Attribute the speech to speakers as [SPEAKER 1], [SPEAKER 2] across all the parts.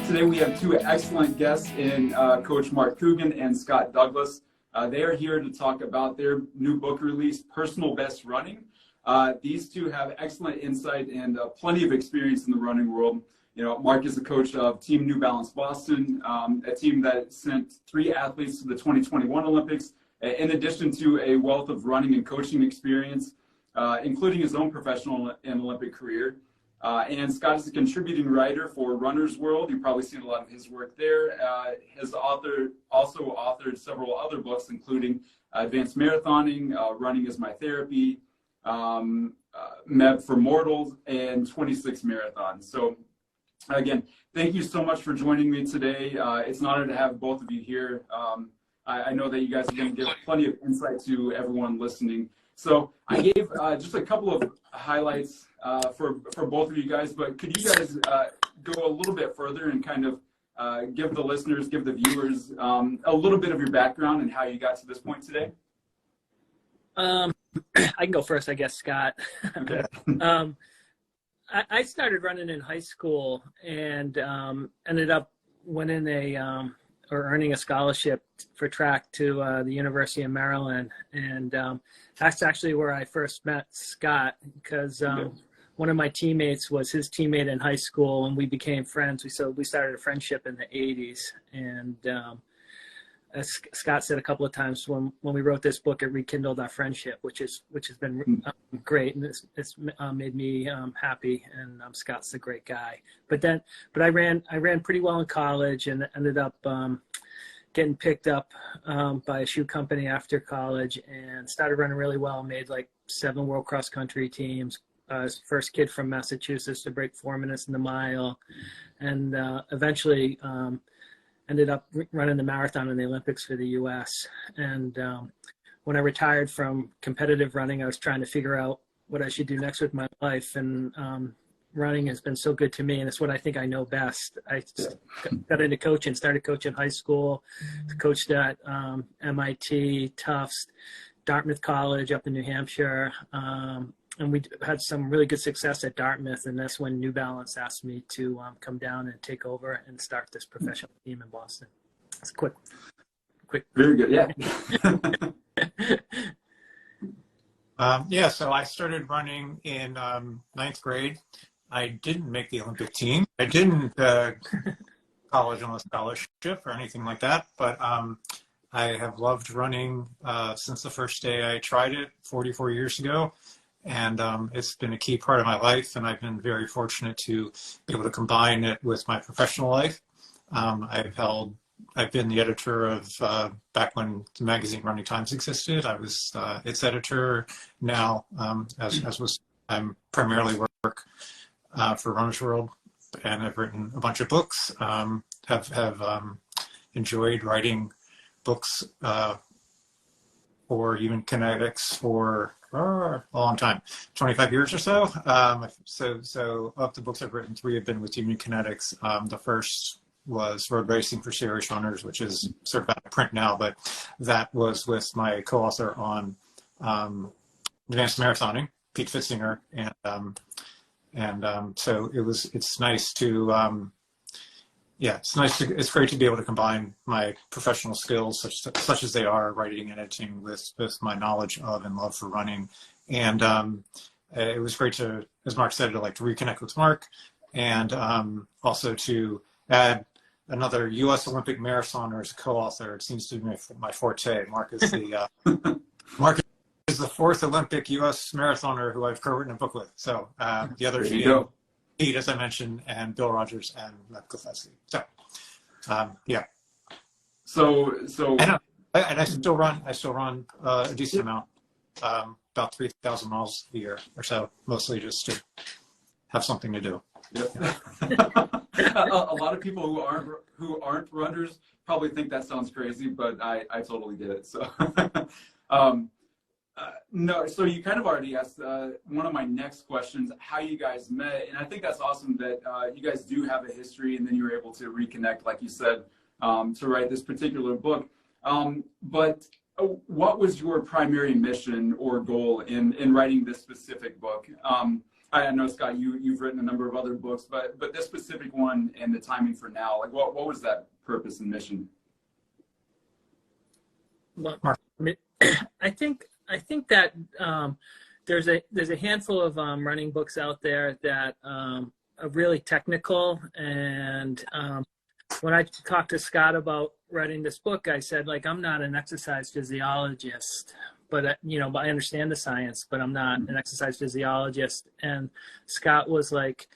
[SPEAKER 1] Today we have two excellent guests in Coach Mark Coogan and Scott Douglas. They are here to talk about their new book release, Personal Best Running. These two have excellent insight and plenty of experience in the running world. You know, Mark is the coach of Team New Balance Boston, a team that sent 3 athletes to the 2021 Olympics, in addition to a wealth of running and coaching experience, including his own professional and Olympic career. And Scott is a contributing writer for Runner's World. You've probably seen a lot of his work there. His author also authored several other books, including Advanced Marathoning, Running is My Therapy, MEB for Mortals, and 26 Marathons. So again, thank you so much for joining me today. It's an honor to have both of you here. I know that you guys are going to give plenty of insight to everyone listening. So I gave just a couple of highlights for both of you guys, but could you guys go a little bit further and kind of give the listeners, give the viewers a little bit of your background and how you got to this point today?
[SPEAKER 2] I can go first, I guess, Scott.
[SPEAKER 1] Okay.
[SPEAKER 2] I started running in high school and ended up winning earning a scholarship for track to the University of Maryland. And that's actually where I first met Scott, because one of my teammates was his teammate in high school, and we became friends. We started a friendship in the 80s. And as Scott said a couple of times, when we wrote this book, it rekindled our friendship, which has been great, and it's made me happy. And Scott's a great guy. But I ran pretty well in college, and ended up getting picked up by a shoe company after college, and started running really well. Made like 7 world cross country teams. First kid from Massachusetts to break 4 minutes in the mile, and eventually ended up running the marathon in the Olympics for the U.S. And when I retired from competitive running, I was trying to figure out what I should do next with my life. And running has been so good to me, and it's what I think I know best. I got into coaching, started coaching high school, coached at MIT, Tufts, Dartmouth College up in New Hampshire. And we had some really good success at Dartmouth, and that's when New Balance asked me to come down and take over and start this professional team in Boston. It's quick.
[SPEAKER 1] Very good, yeah.
[SPEAKER 3] Yeah, so I started running in 9th grade. I didn't make the Olympic team. I didn't college on a scholarship or anything like that, but I have loved running since the first day I tried it 44 years ago. And it's been a key part of my life, and I've been very fortunate to be able to combine it with my professional life. I've been the editor of, back when the magazine Running Times existed, I was its editor. Now, I'm primarily work for Runner's World, and I've written a bunch of books. Have enjoyed writing books for Human Kinetics for a long time, 25 years or so. So of the books I've written, 3 have been with Human Kinetics. The first was Road Racing for Serious Runners, which is sort of out of print now, but that was with my co-author on Advanced Marathoning, Pete Fitzinger, and so it's nice to it's great to be able to combine my professional skills, such as they are, writing and editing, with my knowledge of and love for running. And it was great to, as Mark said, to reconnect with Mark, and also to add another U.S. Olympic marathoner as a co-author. It seems to be my forte. Mark is the 4th Olympic U.S. marathoner who I've co-written a book with. So the other two, Pete, as I mentioned, and Bill Rogers and Matt Klefsky. So, yeah.
[SPEAKER 1] So
[SPEAKER 3] and I still run a decent amount, about 3,000 miles a year or so, mostly just to have something to do.
[SPEAKER 1] Yep. A lot of people who aren't runners probably think that sounds crazy, but I totally get it. So. No, so you kind of already asked one of my next questions, how you guys met, and I think that's awesome that you guys do have a history, and then you were able to reconnect, like you said, to write this particular book. But what was your primary mission or goal in writing this specific book? I know, Scott, you've written a number of other books, but this specific one and the timing for now, like what was that purpose and mission?
[SPEAKER 2] Well, I think that there's a handful of running books out there that are really technical, and when I talked to Scott about writing this book, I said, like, I'm not an exercise physiologist, but I understand the science, but I'm not an exercise physiologist. And Scott was like,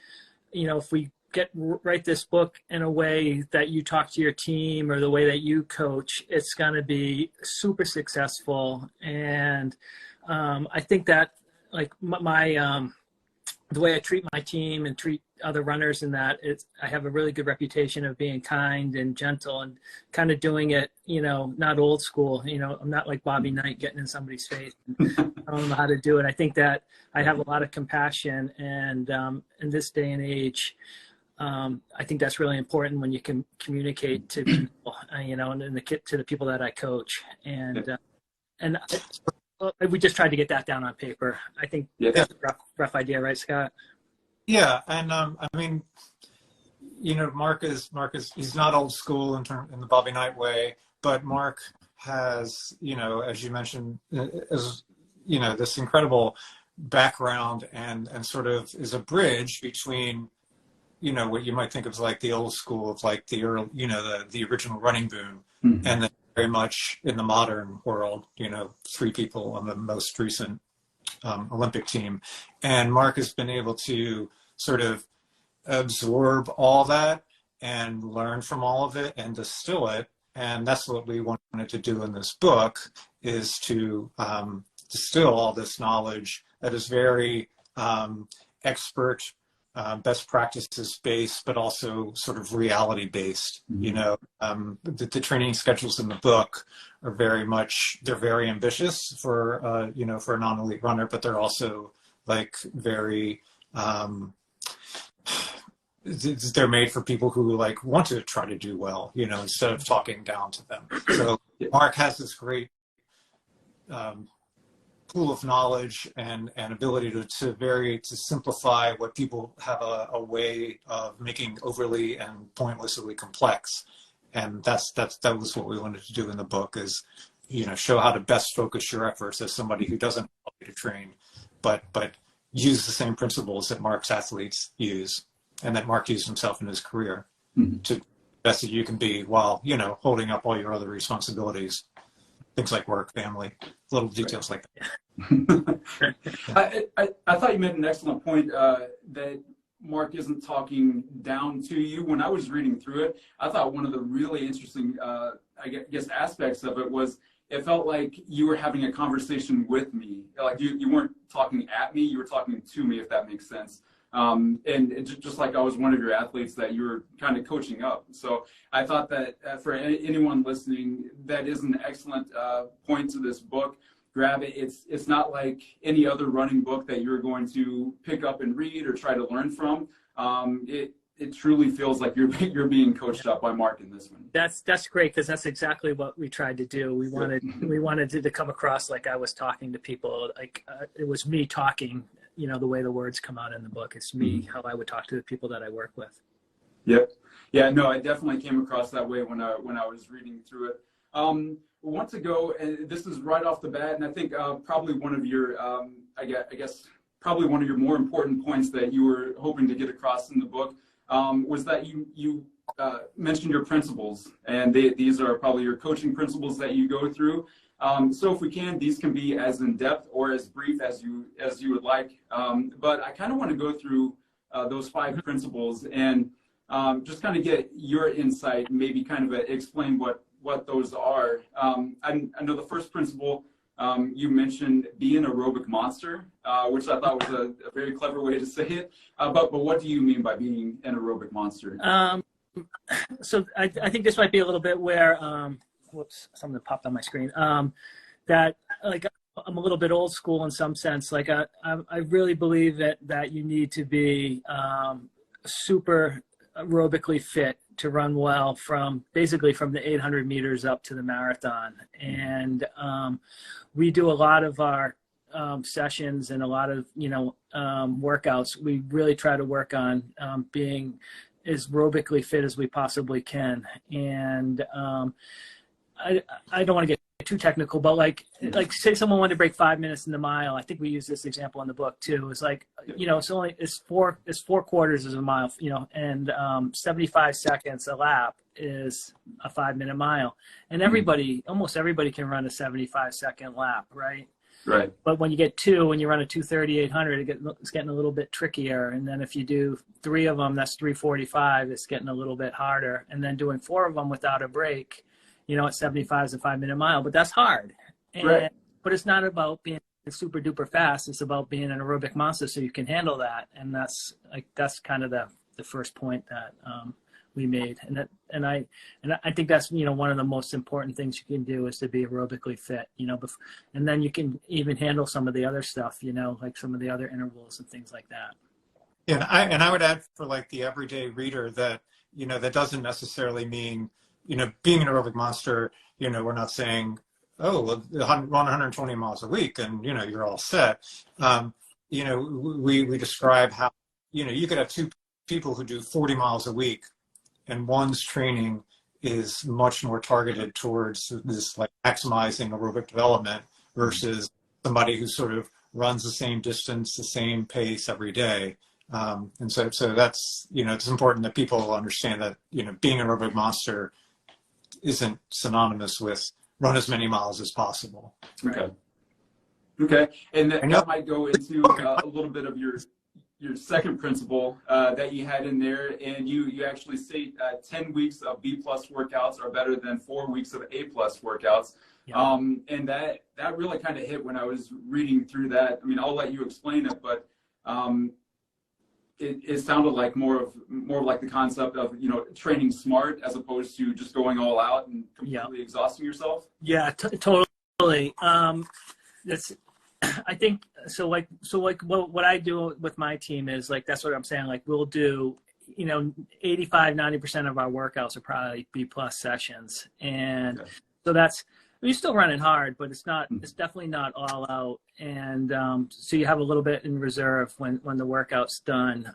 [SPEAKER 2] if we write this book in a way that you talk to your team or the way that you coach, it's going to be super successful. And I think that, like, the way I treat my team and treat other runners in that, I have a really good reputation of being kind and gentle and kind of doing it, not old school. I'm not like Bobby Knight getting in somebody's face. I don't know how to do it. I think that I have a lot of compassion, and in this day and age, I think that's really important when you can communicate to people, and to the people that I coach. And we just tried to get that down on paper. I think that's a rough idea, right, Scott?
[SPEAKER 3] Yeah, and I mean, Mark is he's not old school in the Bobby Knight way, but Mark has, as you mentioned, this incredible background and sort of is a bridge between, what you might think of as like the old school of like the early, the original running boom, and then very much in the modern world, 3 people on the most recent Olympic team. And Mark has been able to sort of absorb all that and learn from all of it and distill it. And that's what we wanted to do in this book, is to distill all this knowledge that is very expert, best practices based, but also sort of reality based. The training schedules in the book are they're very ambitious for for a non-elite runner, but they're also like very they're made for people who like want to try to do well, instead of talking down to them. So Mark has this great pool of knowledge and ability to simplify what people have a way of making overly and pointlessly complex. And that was what we wanted to do in the book, is, show how to best focus your efforts as somebody who doesn't help you to train, but use the same principles that Mark's athletes use and that Mark used himself in his career to the best that you can be while, holding up all your other responsibilities, things like work, family, little details like that.
[SPEAKER 1] I thought you made an excellent point that Mark isn't talking down to you. When I was reading through it, I thought one of the really interesting, aspects of it was it felt like you were having a conversation with me. Like you weren't talking at me, you were talking to me, if that makes sense. And just like I was one of your athletes that you were kind of coaching up. So I thought that for anyone listening, that is an excellent point to this book. Grab it. It's not like any other running book that you're going to pick up and read or try to learn from. It truly feels like you're being coached up by Mark in this one.
[SPEAKER 2] That's great, because that's exactly what we tried to do. We wanted it to come across like I was talking to people, like it was me talking. The way the words come out in the book, it's me, how I would talk to the people that I work with.
[SPEAKER 1] Yep. Yeah. No, it definitely came across that way when I was reading through it. We want to go, and this is right off the bat, and I think probably one of your, probably one of your more important points that you were hoping to get across in the book was that you mentioned your principles, and these are probably your coaching principles that you go through. So if we can, these can be as in depth or as brief as you would like. But I kind of want to go through those 5 principles and just kind of get your insight, maybe kind of explain what those are. I know the first principle you mentioned, be an aerobic monster, which I thought was a very clever way to say it. But what do you mean by being an aerobic monster?
[SPEAKER 2] So I think this might be a little bit where, whoops, something popped on my screen. That like I'm a little bit old school in some sense. Like I really believe that you need to be super aerobically fit to run well from the 800 meters up to the marathon. And we do a lot of our sessions and a lot of, workouts, we really try to work on being as aerobically fit as we possibly can. And I don't want to get too technical, but like say someone wanted to break 5 minutes in the mile. I think we use this example in the book too. It's like, it's four quarters is a mile, and 75 seconds a lap is a 5 minute mile. And almost everybody can run a 75-second lap, right?
[SPEAKER 1] Right.
[SPEAKER 2] But when you get two, when you run a 2:30, 800, it's getting a little bit trickier. And then if you do 3 of them, that's 3:45. It's getting a little bit harder. And then doing 4 of them without a break, at 75 is a 5 minute mile, but that's hard.
[SPEAKER 1] Right.
[SPEAKER 2] But it's not about being super duper fast. It's about being an aerobic monster so you can handle that. And that's kind of the first point that we made. And I think that's, one of the most important things you can do is to be aerobically fit, and then you can even handle some of the other stuff, like some of the other intervals and things like that.
[SPEAKER 3] Yeah, and I would add for like the everyday reader that, that doesn't necessarily mean, being an aerobic monster, we're not saying, oh, run 120 miles a week and, you're all set. We describe how, you could have 2 people who do 40 miles a week, and one's training is much more targeted towards this like maximizing aerobic development versus somebody who sort of runs the same distance, the same pace every day. And so that's, it's important that people understand that, being an aerobic monster isn't synonymous with run as many miles as possible.
[SPEAKER 1] Okay. And that might go into a little bit of your second principle that you had in there, and you actually state 10 weeks of B+ workouts are better than 4 weeks of A+ workouts. Yeah. And that really kind of hit when I was reading through that. I mean, I'll let you explain it, but it sounded like more of like the concept of training smart as opposed to just going all out and completely exhausting yourself.
[SPEAKER 2] Yeah, totally. I think so. Like what I do with my team is like, that's what I'm saying. Like we'll do, 85-90% of our workouts are probably B+ sessions, and so that's. You're still running hard, but it's definitely not all out. And so you have a little bit in reserve when the workout's done.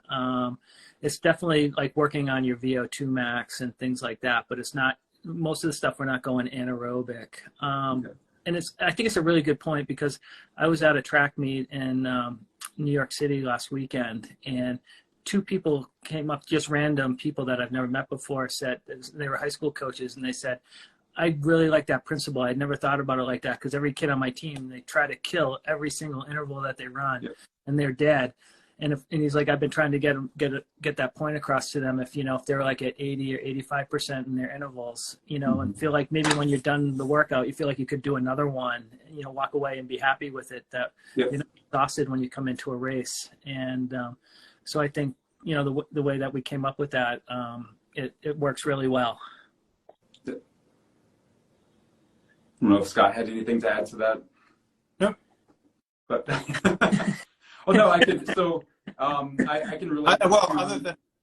[SPEAKER 2] It's definitely like working on your VO2 max and things like that, but it's not, most of the stuff we're not going anaerobic. And I think it's a really good point, because I was at a track meet in New York City last weekend, and 2 people came up, just random people that I've never met before, said they were high school coaches, and they said, I really like that principle. I'd never thought about it like that, because every kid on my team, they try to kill every single interval that they run, and they're dead. And he's like, I've been trying to get that point across to them. If they're like at 80 or 85% in their intervals, and feel like maybe when you're done the workout, you feel like you could do another one, walk away and be happy with it, that you're not exhausted when you come into a race. And so I think, the way that we came up with that, it works really well.
[SPEAKER 1] I don't know if Scott had anything to add to that.
[SPEAKER 3] No.
[SPEAKER 1] But oh no, I could. So I can relate.
[SPEAKER 3] Other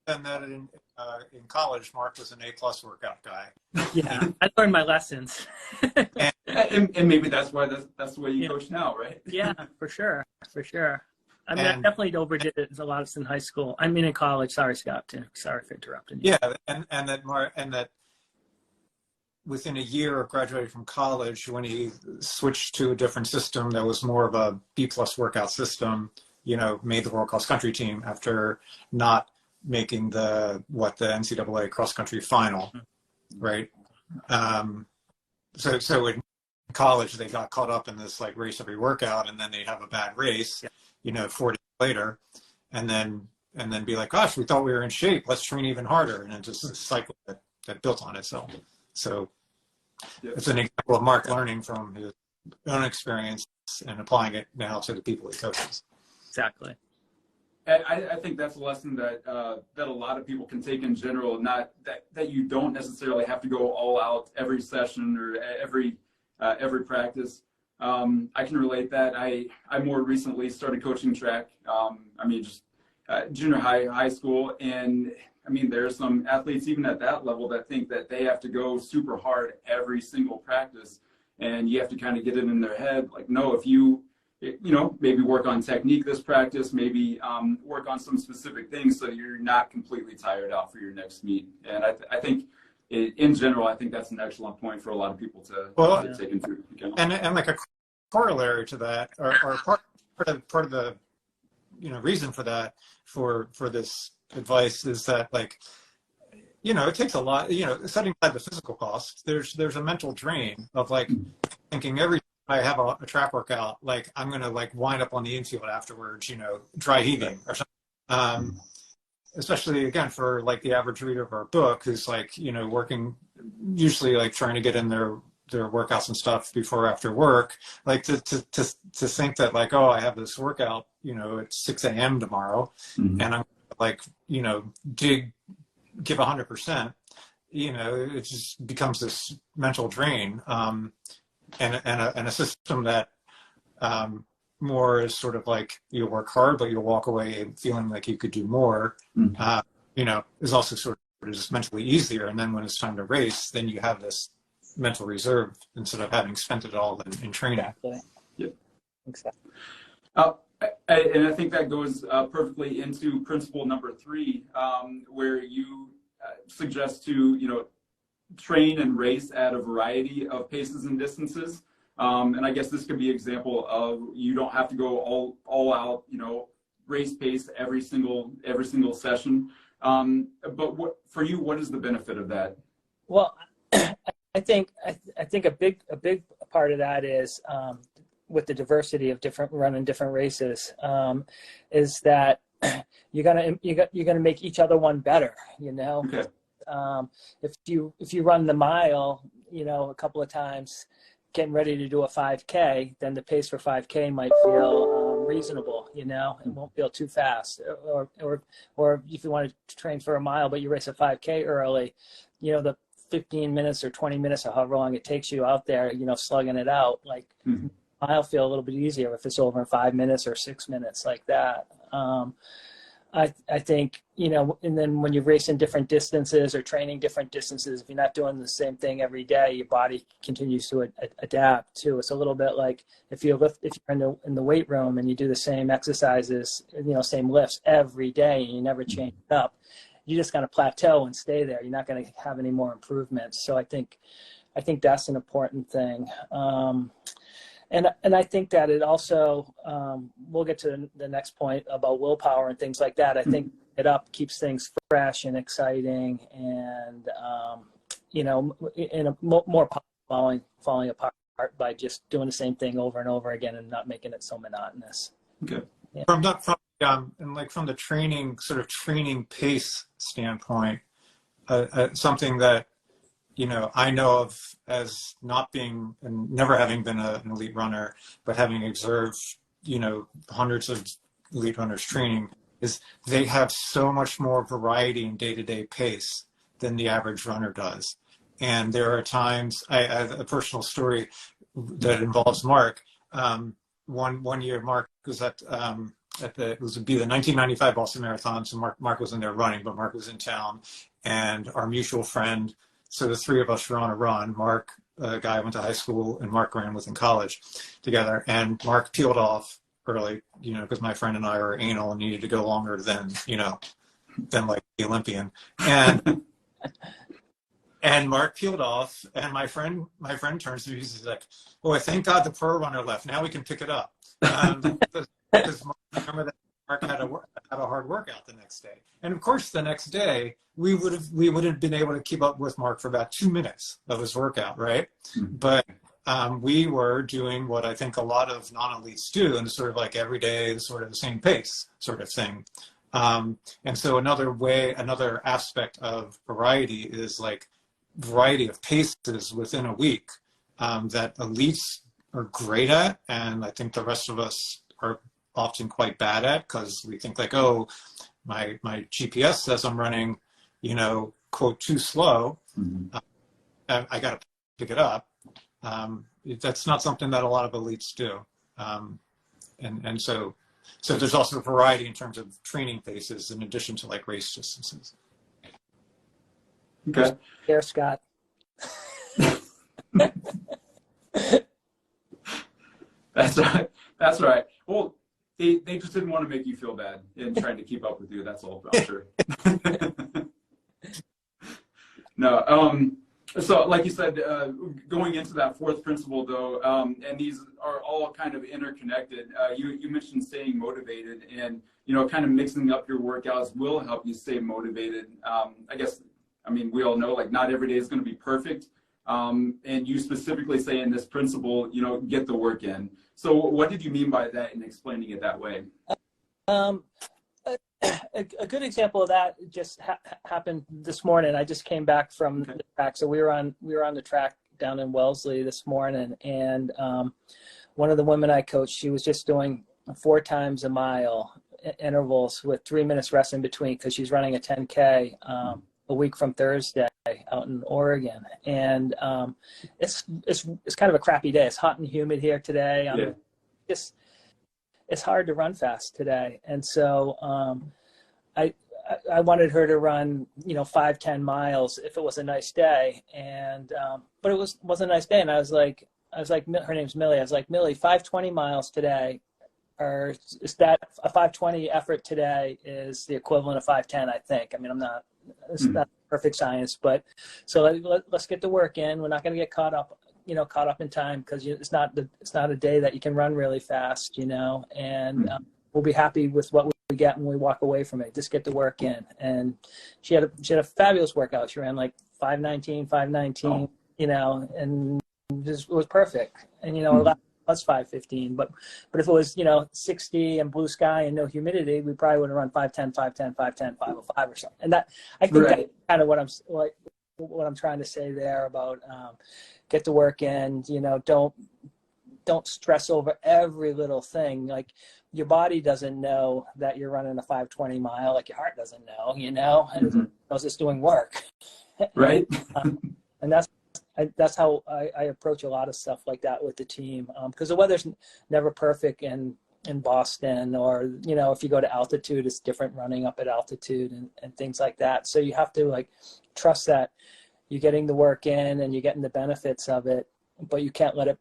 [SPEAKER 3] than that, in college, Mark was an A+ workout guy.
[SPEAKER 2] Yeah, I learned my lessons.
[SPEAKER 1] and maybe that's why that's the way you coach now, right?
[SPEAKER 2] Yeah, for sure. I mean, I definitely overdid it a lot in high school. I mean, in college. Sorry, Scott. Sorry for interrupting you.
[SPEAKER 3] Yeah, and that within a year of graduating from college, when he switched to a different system that was more of a B+ workout system, made the world cross country team after not making the NCAA cross country final, right? So in college, they got caught up in this like race every workout, and then they have a bad race, 4 days later, and then be like, gosh, we thought we were in shape. Let's train even harder. And it's just a cycle that built on itself. So it's an example of Mark learning from his own experience and applying it now to the people he coaches.
[SPEAKER 2] Exactly.
[SPEAKER 1] I think that's a lesson that a lot of people can take in general. Not that you don't necessarily have to go all out every session or every practice. I can relate that. I more recently started coaching track. Just junior high school, and there are some athletes even at that level that think that they have to go super hard every single practice, and you have to kind of get it in their head like, no, if you maybe work on technique this practice, maybe work on some specific things so you're not completely tired out for your next meet. And I think in general, I think that's an excellent point for a lot of people to take into account.
[SPEAKER 3] And like a corollary to that, or part of the reason for that for this advice is that, like, it takes a lot, setting aside the physical cost, there's a mental drain of like thinking every time I have a track workout, like I'm going to like wind up on the infield afterwards, dry heaving or something. Especially again for like the average reader of our book who's like, working, usually like trying to get in their workouts and stuff before or after work, like to think that like, oh, I have this workout, at 6 a.m. tomorrow, and I'm like, give 100%, it just becomes this mental drain, and a system that more is sort of like you work hard, but you'll walk away feeling like you could do more, is also sort of just mentally easier. And then when it's time to race, then you have this mental reserve instead of having spent it all in training.
[SPEAKER 2] Exactly.
[SPEAKER 1] Yeah.
[SPEAKER 2] Exactly.
[SPEAKER 1] And I think that goes perfectly into principle number 3, where you suggest to, train and race at a variety of paces and distances. And I guess this could be an example of you don't have to go all out, race pace every single session. But for you, what is the benefit of that?
[SPEAKER 2] Well, I think a big part of that is with the diversity of running different races, is that you're gonna make each other one better.
[SPEAKER 1] Okay.
[SPEAKER 2] If you run the mile, a couple of times, getting ready to do a 5K, then the pace for 5K might feel reasonable. It won't feel too fast. Or if you want to train for a mile, but you race a 5K early, the 15 minutes or 20 minutes or however long it takes you out there, slugging it out, like I'll feel a little bit easier if it's over in 5 minutes or 6 minutes like that. I think, and then when you race in different distances or training different distances, if you're not doing the same thing every day, your body continues to adapt too. It's a little bit like if you're in the weight room and you do the same exercises, same lifts every day, and you never change it up, you're just going to plateau and stay there. You're not going to have any more improvements. So I think that's an important thing. And I think that it also, we'll get to the next point about willpower and things like that. I think it keeps things fresh and exciting, and in a more falling apart by just doing the same thing over and over again and not making it so monotonous.
[SPEAKER 1] Okay.
[SPEAKER 2] Yeah.
[SPEAKER 3] From the training pace standpoint, something that I know of as not being and never having been an elite runner, but having observed, hundreds of elite runners training, is they have so much more variety in day-to-day pace than the average runner does. And there are times, I have a personal story that involves Mark. One year, Mark was it would be the 1995 Boston Marathon. So Mark was in there running, but Mark was in town, and our mutual friend. So the three of us were on a run. Mark, a guy I went to high school, and Mark ran with in college together. And Mark peeled off early, because my friend and I were anal and needed to go longer than like the Olympian. And and Mark peeled off, and my friend turns to me, he's like, "Boy, thank God the pro runner left. Now we can pick it up." Because remember that Mark had a hard workout the next day. And of course, the next day we would have been able to keep up with Mark for about 2 minutes of his workout, right? Mm-hmm. But we were doing what I think a lot of non-elites do, and sort of like every day, sort of the same pace sort of thing. And so another aspect of variety is like variety of paces within a week that elites are great at, and I think the rest of us are often quite bad at, because we think like, oh, my GPS says I'm running, quote, too slow. Mm-hmm. I got to pick it up. That's not something that a lot of elites do. And so there's also variety in terms of training paces in addition to like race distances.
[SPEAKER 1] Okay.
[SPEAKER 2] There, Scott.
[SPEAKER 1] That's right. That's right. Well, they just didn't want to make you feel bad in trying to keep up with you. That's all, I'm sure. No. So like you said, going into that fourth principle though, and these are all kind of interconnected. You mentioned staying motivated, and kind of mixing up your workouts will help you stay motivated. I mean, we all know like not every day is going to be perfect. And you specifically say in this principle, get the work in. So what did you mean by that in explaining it that way?
[SPEAKER 2] A good example of that just happened this morning. I just came back from the track. So we were on the track down in Wellesley this morning, and one of the women I coached, she was just doing 4 times a mile intervals with 3 minutes rest in between, because she's running a 10K a week from Thursday out in Oregon. And it's kind of a crappy day. It's hot and humid here today. It's hard to run fast today. And so I wanted her to run, 5-10 miles if it was a nice day. And but it wasn't a nice day. And I was like, her name's Millie. I was like, Millie, 520 miles today, or is that a 520 effort today is the equivalent of 510, I think. I mean, it's not perfect science, but so let's get the work in. We're not going to get caught up in time, because it's not a day that you can run really fast, and we'll be happy with what we get when we walk away from it. Just get the work in. And she had a fabulous workout. She ran like 5:19, and just it was perfect. And that's 5:15. But if it was 60 and blue sky and no humidity, we probably would have run 5:10, 5:05 or something. And that, I think that's kind of what I'm trying to say there about get the work in. Don't stress over every little thing. Like, your body doesn't know that you're running a 5:20 mile, like your heart doesn't know, and it knows it's doing work.
[SPEAKER 1] Right.
[SPEAKER 2] And that's how I approach a lot of stuff like that with the team, because the weather's never perfect in Boston, or if you go to altitude, it's different running up at altitude and things like that. So you have to like trust that you're getting the work in and you're getting the benefits of it, but you can't let it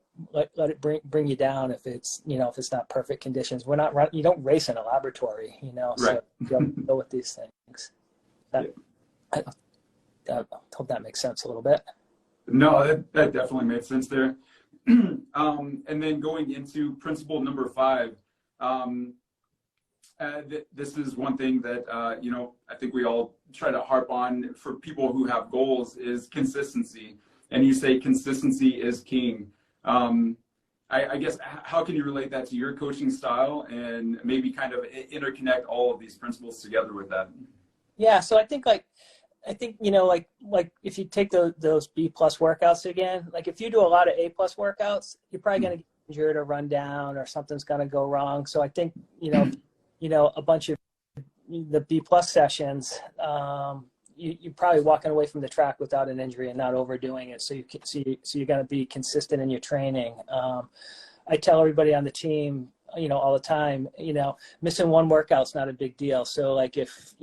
[SPEAKER 2] bring you down if it's if it's not perfect conditions. You don't race in a laboratory, so
[SPEAKER 1] right.
[SPEAKER 2] you have to go with these things. I hope that makes sense a little bit.
[SPEAKER 1] No, that definitely made sense there. And then going into principle number 5, this is one thing that, I think we all try to harp on for people who have goals, is consistency. And you say consistency is king. I guess, how can you relate that to your coaching style, and maybe kind of interconnect all of these principles together with that?
[SPEAKER 2] Yeah. So I think if you take those B+ workouts again, like if you do a lot of A+ workouts, you're probably going to get injured or run down, or something's going to go wrong. So I think, a bunch of the B+ sessions, you're probably walking away from the track without an injury and not overdoing it. So you're going to be consistent in your training. I tell everybody on the team, all the time, missing one workout's not a big deal. So like if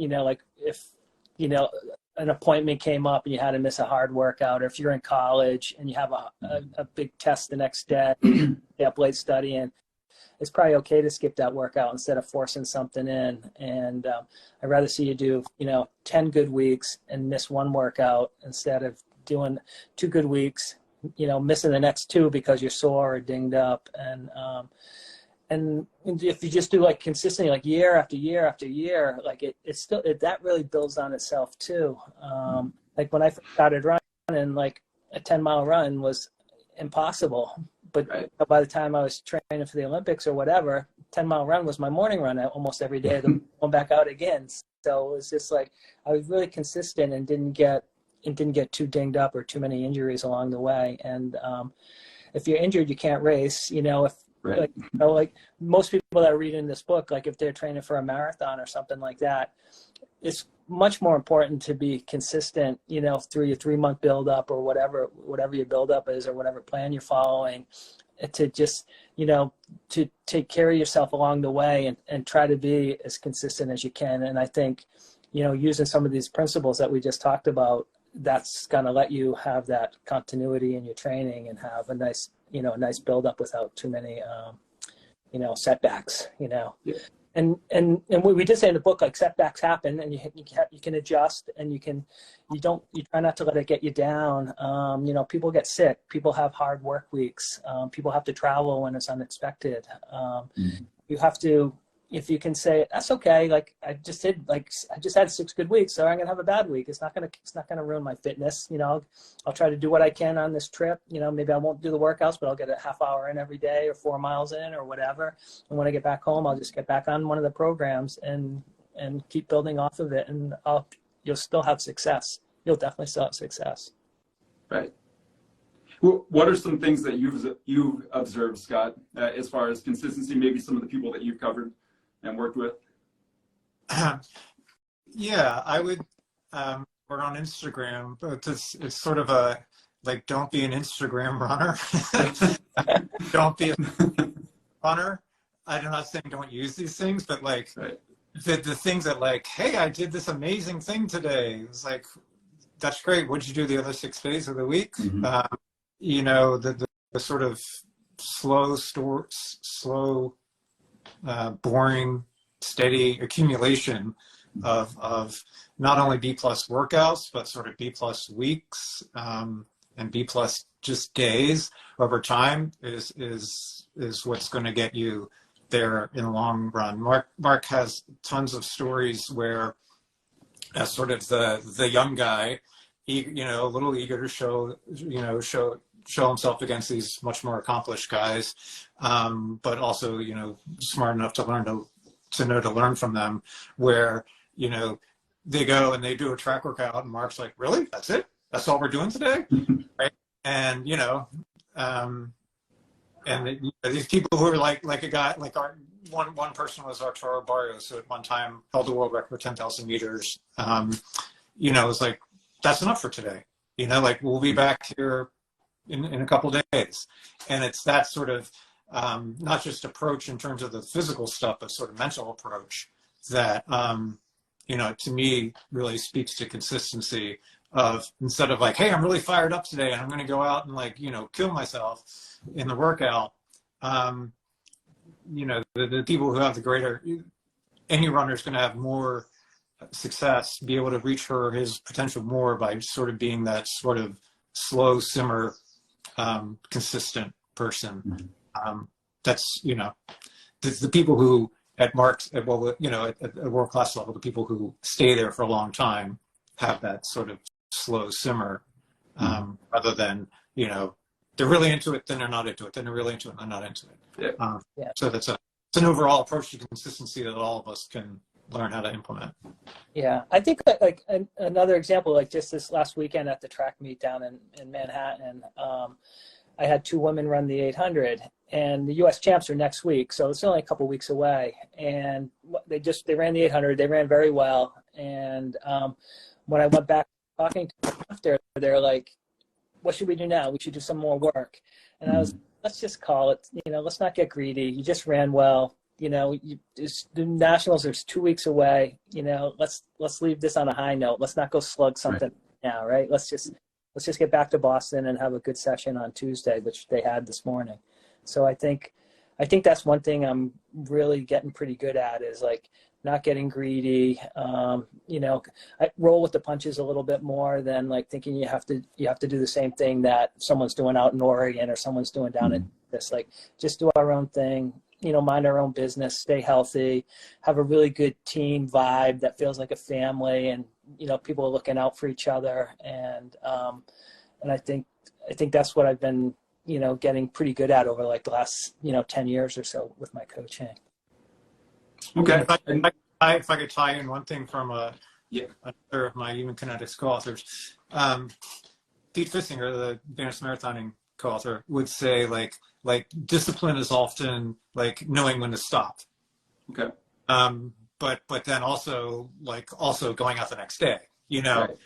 [SPEAKER 2] an appointment came up and you had to miss a hard workout, or if you're in college and you have a big test the next day, you're up late studying, it's probably okay to skip that workout instead of forcing something in. And I'd rather see you do, 10 good weeks and miss one workout instead of doing 2 good weeks, missing the next 2 because you're sore or dinged up. And if you just do like consistently, like year after year after year, like that really builds on itself too. Like when I first started running, like a 10-mile run was impossible. But by the time I was training for the Olympics or whatever, 10-mile run was my morning run almost every day, then going back out again. So it was just like, I was really consistent and didn't get too dinged up or too many injuries along the way. And if you're injured, you can't race. Right. Like most people that are reading this book, like if they're training for a marathon or something like that, it's much more important to be consistent, through your 3-month buildup or whatever your buildup is, or whatever plan you're following, to just, to take care of yourself along the way and try to be as consistent as you can. And I think, using some of these principles that we just talked about, that's going to let you have that continuity in your training and have a nice a nice build up without too many, setbacks,
[SPEAKER 1] Yeah.
[SPEAKER 2] And we did say in the book, like setbacks happen, and you can adjust, and you try not to let it get you down. People get sick, people have hard work weeks, people have to travel when it's unexpected. You have to, if you can say that's okay, like I just had 6 good weeks, so I'm gonna have a bad week. It's not gonna ruin my fitness. I'll try to do what I can on this trip. Maybe I won't do the workouts, but I'll get a half hour in every day or 4 miles in or whatever. And when I get back home, I'll just get back on one of the programs and keep building off of it. And you'll still have success. You'll definitely still have success.
[SPEAKER 1] Right. Well, what are some things that you've observed, Scott, as far as consistency? Maybe some of the people that you've covered and worked with?
[SPEAKER 3] Yeah, I would. We're on Instagram, but it's sort of a like, don't be an Instagram runner. Don't be a runner. I'm not saying don't use these things, but like
[SPEAKER 1] right.
[SPEAKER 3] the things that like, hey, I did this amazing thing today. It's like, that's great. What'd you do the other 6 days of the week?
[SPEAKER 1] Mm-hmm.
[SPEAKER 3] The sort of slow, boring, steady accumulation of not only B+ workouts, but sort of B+ weeks, and B+ just days over time is what's going to get you there in the long run. Mark has tons of stories where as sort of the young guy, a little eager to show himself against these much more accomplished guys, but also, smart enough to know to learn from them, where, they go and they do a track workout and Mark's like, really? That's it? That's all we're doing today? Right? And, these people who are like a guy, like one person was Arturo Barrios, who at one time held the world record for 10,000 meters. It's like, that's enough for today. We'll be back here in a couple of days. And it's that sort of, not just approach in terms of the physical stuff, but sort of mental approach that, to me really speaks to consistency of, instead of like, hey, I'm really fired up today and I'm going to go out and kill myself in the workout. The people who have the greater, any runner is going to have more success, be able to reach her his potential more by sort of being that sort of slow simmer, consistent person. That's the people who at Mark's at world class level, the people who stay there for a long time have that sort of slow simmer, rather than they're really into it, then they're not into it, then they're really into it, and they're not into it.
[SPEAKER 1] Yeah.
[SPEAKER 3] So it's an overall approach to consistency that all of us can learn how to implement.
[SPEAKER 2] Yeah, I think that, like another example, like just this last weekend at the track meet down in Manhattan, I had 2 women run the 800, and the U.S. champs are next week, so it's only a couple weeks away. And they ran the 800. They ran very well. And when I went back talking to them after, they're like, "What should we do now? We should do some more work." And I was, let's just call it. Let's not get greedy. You just ran well. The nationals are 2 weeks away. Let's leave this on a high note. Let's not go slug something now, right? Let's just get back to Boston and have a good session on Tuesday, which they had this morning. So I think that's one thing I'm really getting pretty good at, is like not getting greedy. I roll with the punches a little bit more than like thinking you have to do the same thing that someone's doing out in Oregon or someone's doing down in this. Like, just do our own thing. Mind our own business, stay healthy, have a really good team vibe that feels like a family, and people are looking out for each other, and I think that's what I've been getting pretty good at over like the last 10 years or so with my coaching.
[SPEAKER 1] Okay.
[SPEAKER 3] If I could tie in one thing from another of my Human Kinetics co-authors, Pete Fissinger, the advanced marathoning co-author, would say like discipline is often like knowing when to stop.
[SPEAKER 1] Okay.
[SPEAKER 3] But then also going out the next day,
[SPEAKER 1] Right.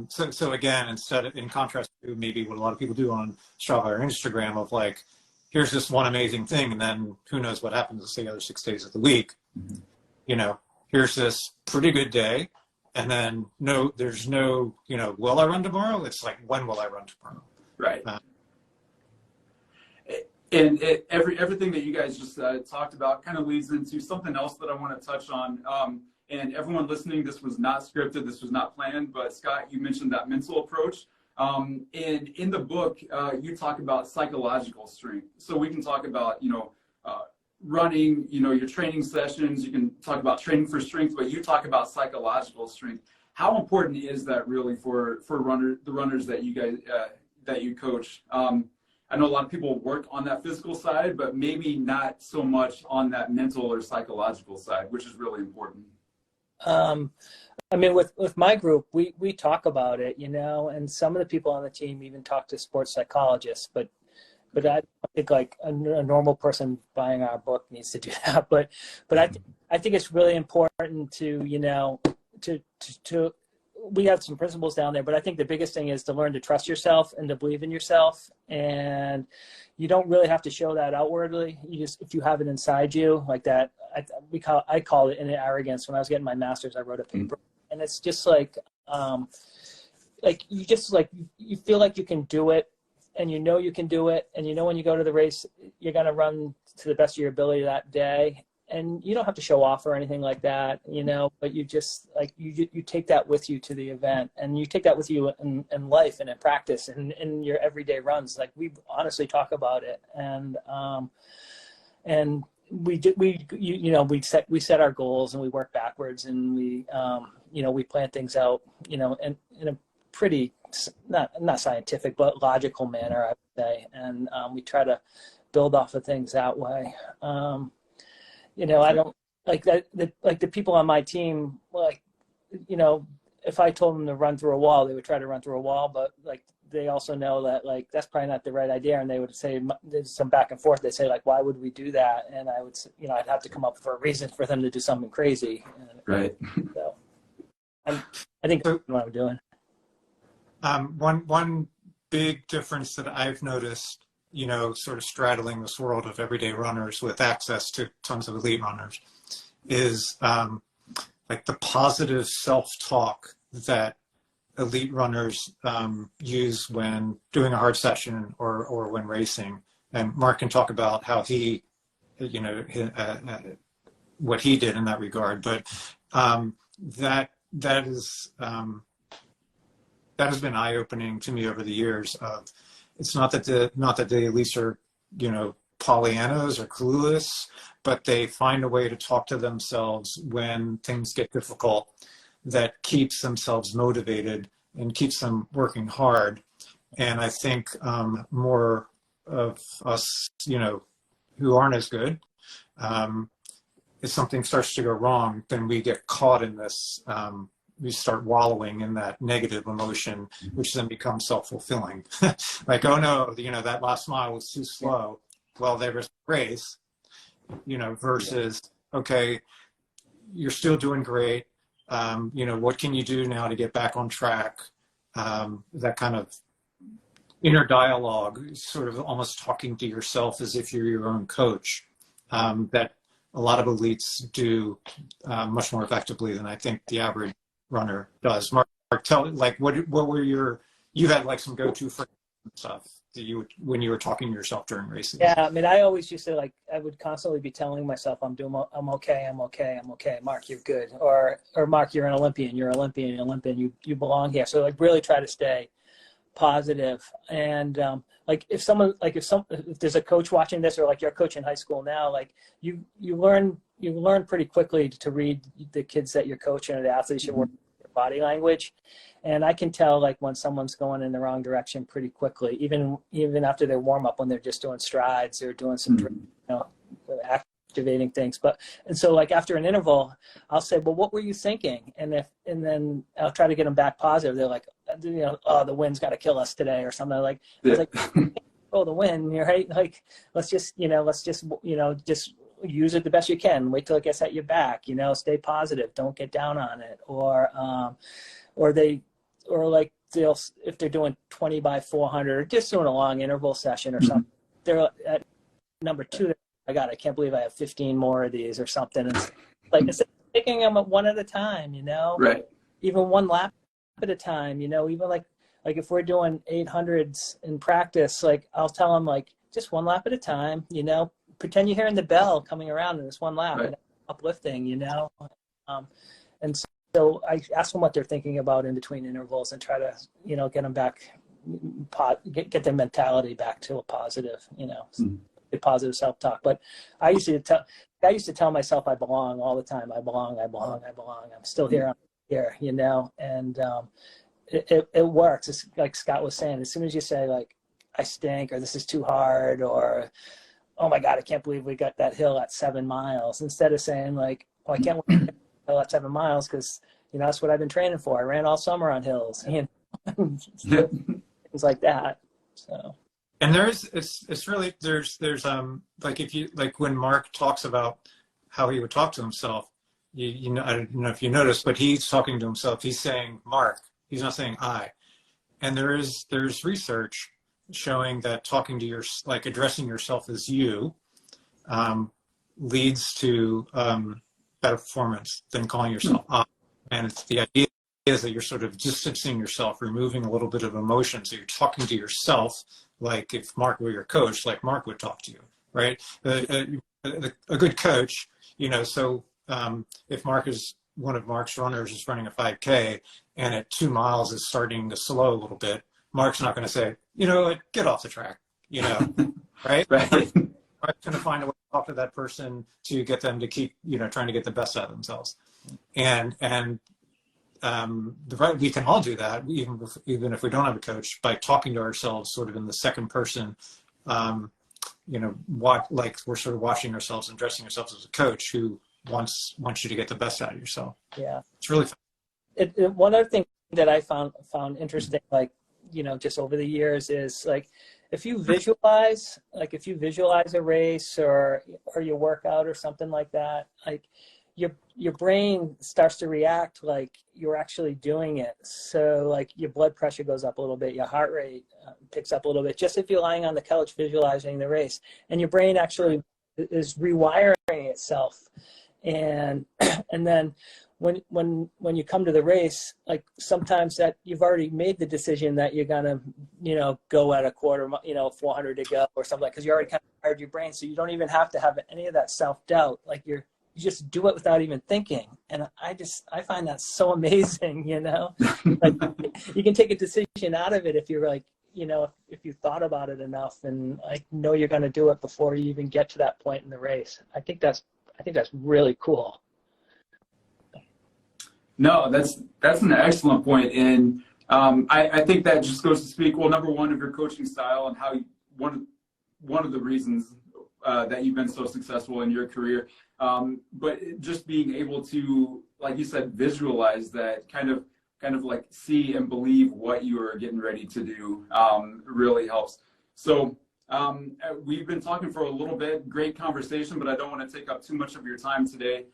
[SPEAKER 3] So again, in contrast to maybe what a lot of people do on Strava or Instagram of like, here's this one amazing thing, and then who knows what happens the other 6 days of the week. Here's this pretty good day, and then there's no, will I run tomorrow? It's like, when will I run tomorrow?
[SPEAKER 1] Right. And everything that you guys just talked about kind of leads into something else that I want to touch on. And everyone listening, this was not scripted, this was not planned, but Scott, you mentioned that mental approach. And in the book, you talk about psychological strength. So we can talk about, running, your training sessions. You can talk about training for strength, but you talk about psychological strength. How important is that really for the runners that you guys that you coach? I know a lot of people work on that physical side, but maybe not so much on that mental or psychological side, which is really important.
[SPEAKER 2] I mean, with my group, we talk about it, and some of the people on the team even talk to sports psychologists, but I think like a normal person buying our book needs to do that. But I think it's really important to, to we have some principles down there, but I think the biggest thing is to learn to trust yourself and to believe in yourself. And you don't really have to show that outwardly. You just, if you have it inside you like that, I call it in arrogance. When I was getting my master's, I wrote a paper, and it's just like you feel like you can do it, and you can do it, and when you go to the race, you're going to run to the best of your ability that day. And you don't have to show off or anything like that, but you just like, you take that with you to the event, and you take that with you in life and in practice and in your everyday runs. Like, we honestly talk about it. And we set our goals, and we work backwards, and we plan things out, in a pretty, not scientific, but logical manner, I would say. And we try to build off of things that way. I don't like that. Like the people on my team, if I told them to run through a wall, they would try to run through a wall. But like, they also know that like, that's probably not the right idea. And they would say, there's some back and forth. They say like, why would we do that? And I would, I'd have to come up with a reason for them to do something crazy.
[SPEAKER 1] Right.
[SPEAKER 2] So I think that's what I'm doing.
[SPEAKER 3] One big difference that I've noticed, sort of straddling this world of everyday runners with access to tons of elite runners, is like the positive self-talk that elite runners use when doing a hard session or when racing. And Mark can talk about how he, what he did in that regard. But that has been eye-opening to me over the years. It's not that the elites are, Pollyannas or clueless, but they find a way to talk to themselves when things get difficult that keeps themselves motivated and keeps them working hard. And I think more of us, who aren't as good, if something starts to go wrong, then we get caught in this, we start wallowing in that negative emotion, which then becomes self-fulfilling. Like, oh no, that last mile was too slow. Well, there was a race, versus, okay, you're still doing great. What can you do now to get back on track? That kind of inner dialogue, sort of almost talking to yourself as if you're your own coach, that a lot of elites do much more effectively than I think the average runner does. Mark, tell, like, what were you had like some go-to phrases and stuff that when you were talking to yourself during races?
[SPEAKER 2] Yeah, I mean, I always used to I would constantly be telling myself, I'm okay, Mark, you're good, or Mark, you're an Olympian, you belong here. So like, really try to stay positive. And if there's a coach watching this, or like you're a coach in high school now, like you learn pretty quickly to read the kids that you're coaching or the athletes you're working with, their body language. And I can tell like when someone's going in the wrong direction pretty quickly, even after their warm up, when they're just doing strides or doing some, activating things. And so like after an interval, I'll say, well, what were you thinking? And then I'll try to get them back positive. They're like, oh, the wind's got to kill us today or something. Like, yeah. It's like, oh, the wind, right? Like, let's just use it the best you can. Wait till it gets at your back, stay positive. Don't get down on it. They'll, if they're doing 20 by 400 or just doing a long interval session or something, they're at number 2. I can't believe I have 15 more of these or something. It's like, instead of taking them one at a time,
[SPEAKER 1] right.
[SPEAKER 2] Even one lap at a time, even like if we're doing 800s in practice, like I'll tell them like, just one lap at a time, pretend you're hearing the bell coming around in this one lap, and uplifting, and so I ask them what they're thinking about in between intervals and try to, get them back, get their mentality back to a positive, a positive self-talk. But I used to tell myself I belong all the time. I belong. I'm still here. I'm here, and it works. It's like Scott was saying, as soon as you say like, I stink, or this is too hard, or, oh my God, I can't believe we got that hill at 7 miles, instead of saying like, oh, I can't wait to get that hill at 7 miles because, that's what I've been training for. I ran all summer on hills, things like that. So.
[SPEAKER 3] And it's really, there's like, if you, like when Mark talks about how he would talk to himself, I don't know if you noticed, but he's talking to himself. He's saying Mark, he's not saying I. And there's research showing that talking to like addressing yourself as you leads to better performance than calling yourself I. And it's the idea is that you're sort of distancing yourself, removing a little bit of emotion. So you're talking to yourself like if Mark were your coach, like Mark would talk to you, right? A good coach, so if Mark is one of Mark's runners is running a 5K and at 2 miles is starting to slow a little bit, Mark's not going to say, get off the track, right?
[SPEAKER 1] Right.
[SPEAKER 3] Mark's going to find a way to talk to that person to get them to keep, trying to get the best out of themselves. And we can all do that, even if we don't have a coach, by talking to ourselves sort of in the second person, like we're sort of watching ourselves and dressing ourselves as a coach who wants you to get the best out of yourself. Yeah. It's really fun.
[SPEAKER 2] One other thing that I found interesting, like, just over the years is like, if you visualize a race or your workout or something like that, like your brain starts to react like you're actually doing it. So like your blood pressure goes up a little bit, your heart rate picks up a little bit, just if you're lying on the couch visualizing the race, and your brain actually is rewiring itself. And then when you come to the race, like sometimes that you've already made the decision that you're gonna, go at a quarter, 400 to go or something, because you already kind of wired your brain, so you don't even have to have any of that self-doubt. Like you just do it without even thinking. And I find that so amazing, like you can take a decision out of it if you're like, if you thought about it enough and like know you're going to do it before you even get to that point in the race. I think that's really cool.
[SPEAKER 1] No, that's an excellent point. And I think that just goes to speak, well, number one, of your coaching style and how one of the reasons that you've been so successful in your career. But just being able to, like you said, visualize that, kind of like see and believe what you are getting ready to do really helps. So we've been talking for a little bit, great conversation, but I don't want to take up too much of your time today.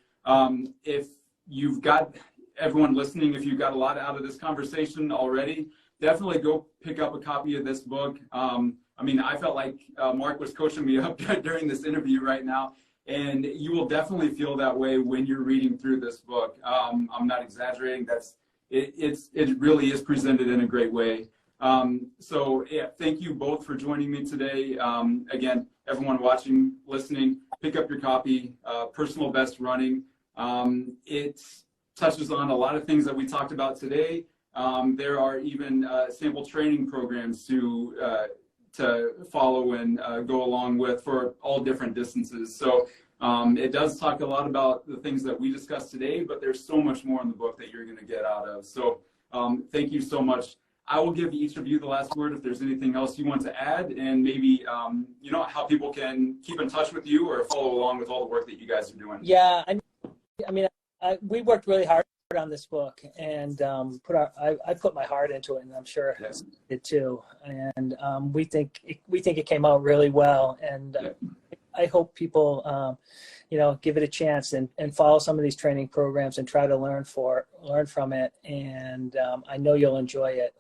[SPEAKER 1] If you've got everyone listening, if you got a lot out of this conversation already, definitely go pick up a copy of this book. I felt like Mark was coaching me up during this interview right now, and you will definitely feel that way when you're reading through this book. I'm not exaggerating. It really is presented in a great way. So yeah, thank you both for joining me today. Again, everyone watching, listening, pick up your copy, Personal Best Running. It touches on a lot of things that we talked about today. There are even sample training programs to follow and go along with for all different distances. So it does talk a lot about the things that we discussed today, but there's so much more in the book that you're going to get out of. So thank you so much. I will give each of you the last word if there's anything else you want to add, and maybe how people can keep in touch with you or follow along with all the work that you guys are doing.
[SPEAKER 2] Yeah, we worked really hard on this book, and I put my heart into it, and I'm sure it did too. And we think it came out really well, and I hope people give it a chance and follow some of these training programs and try to learn from it. And I know you'll enjoy it.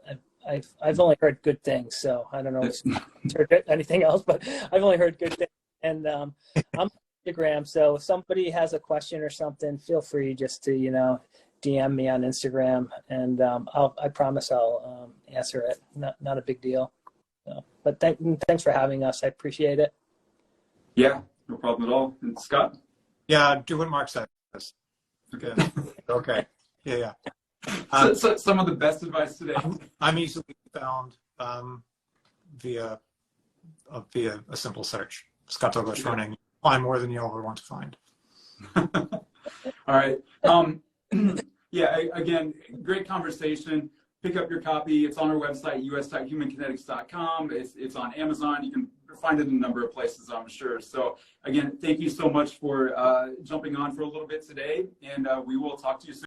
[SPEAKER 2] I've only heard good things, so I don't know if you've heard anything else, but I've only heard good things. And I'm on Instagram, so if somebody has a question or something, feel free just to DM me on Instagram, and I promise I'll answer it. Not a big deal. So, but thanks for having us. I appreciate it.
[SPEAKER 1] Yeah, no problem at all. And Scott?
[SPEAKER 3] Yeah, do what Mark says.
[SPEAKER 1] Okay.
[SPEAKER 3] Okay. Yeah, yeah.
[SPEAKER 1] So some of the best advice today.
[SPEAKER 3] I'm easily found via a simple search. Scott Douglas Running. Find more than you'll ever want to find.
[SPEAKER 1] All right. Yeah, again, great conversation. Pick up your copy. It's on our website, us.humankinetics.com. It's on Amazon. You can find it in a number of places, I'm sure. So again, thank you so much for jumping on for a little bit today, and we will talk to you soon.